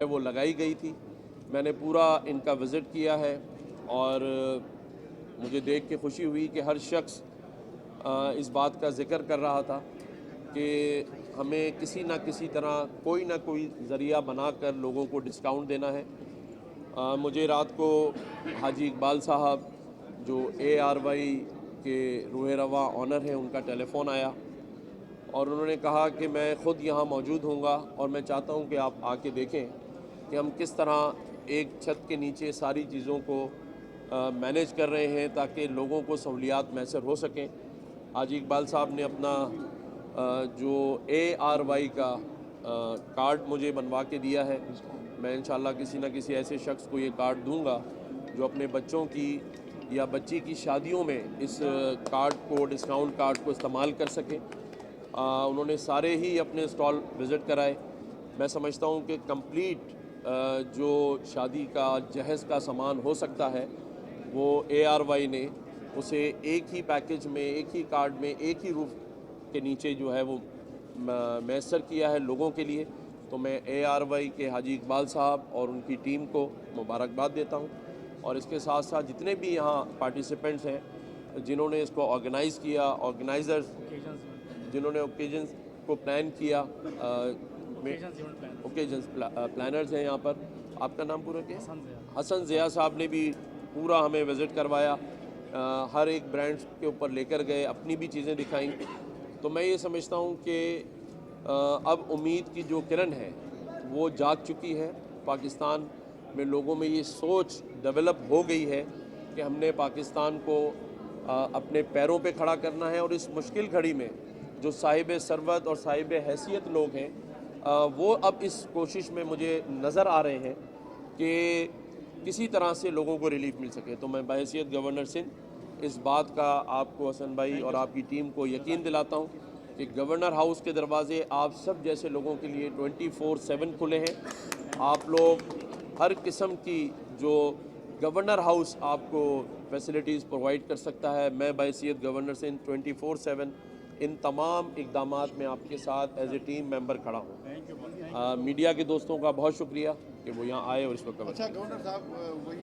वो लगाई गई थी। मैंने पूरा इनका विज़िट किया है और मुझे देख के खुशी हुई कि हर शख्स इस बात का ज़िक्र कर रहा था कि हमें किसी न किसी तरह कोई ना कोई ज़रिया बनाकर लोगों को डिस्काउंट देना है। मुझे रात को हाजी इकबाल साहब जो ARY के रूह रवा ऑनर हैं, उनका टेलीफ़ोन आया और उन्होंने कहा कि मैं ख़ुद यहाँ मौजूद हूँगा और मैं चाहता हूँ कि आप आके देखें कि हम किस तरह एक छत के नीचे सारी चीज़ों को मैनेज कर रहे हैं ताकि लोगों को सहूलियात मैसर हो सकें। हाजी इकबाल साहब ने अपना जो ARY का कार्ड मुझे बनवा के दिया है। मैं इंशाल्लाह किसी न किसी ऐसे शख्स को ये कार्ड दूंगा जो अपने बच्चों की या बच्ची की शादियों में इस कार्ड को, डिस्काउंट कार्ड को इस्तेमाल कर सकें। उन्होंने सारे ही अपने स्टॉल विज़िट कराए। मैं समझता हूँ कि कंप्लीट जो शादी का जहेज़ का सामान हो सकता है वो ARY ने उसे एक ही पैकेज में, एक ही कार्ड में, एक ही रूफ के नीचे जो है वो मैसर किया है लोगों के लिए। तो मैं ARY के हाजी इकबाल साहब और उनकी टीम को मुबारकबाद देता हूँ और इसके साथ साथ जितने भी यहाँ पार्टिसिपेंट्स हैं जिन्होंने इसको ऑर्गेनाइज़ किया, ऑर्गेनाइज़र्स जिन्होंने ओकेजन्स को प्लान किया, ओकेजन्स प्लानर्स हैं यहाँ पर। आपका नाम पूरा क्या है? हसन ज़िया साहब ने भी पूरा हमें विज़िट करवाया, हर एक ब्रांड्स के ऊपर लेकर गए, अपनी भी चीज़ें दिखाई। तो मैं ये समझता हूँ कि अब उम्मीद की जो किरण है वो जाग चुकी है। पाकिस्तान में लोगों में ये सोच डेवलप हो गई है कि हमने पाकिस्तान को अपने पैरों पे खड़ा करना है और इस मुश्किल घड़ी में जो साहिब सरवत और साहिब हैसियत लोग हैं वो अब इस कोशिश में मुझे नज़र आ रहे हैं कि किसी तरह से लोगों को रिलीफ मिल सके। तो मैं बहैसियत गवर्नर सिंध इस बात का आपको हसन भाई और आपकी टीम को यकीन दिलाता हूँ कि गवर्नर हाउस के दरवाज़े आप सब जैसे लोगों के लिए 24/7 खुले हैं। आप लोग हर किस्म की जो गवर्नर हाउस आपको फैसिलिटीज़ प्रोवाइड कर सकता है, मैं बहैसियत गवर्नर सिंध 24/7 इन तमाम इक़दामात में आपके साथ एज ए टीम मेंबर खड़ा हूँ। मीडिया के दोस्तों का बहुत शुक्रिया कि वो यहाँ आए और इस वक्त अच्छा गवर्नर साहब वही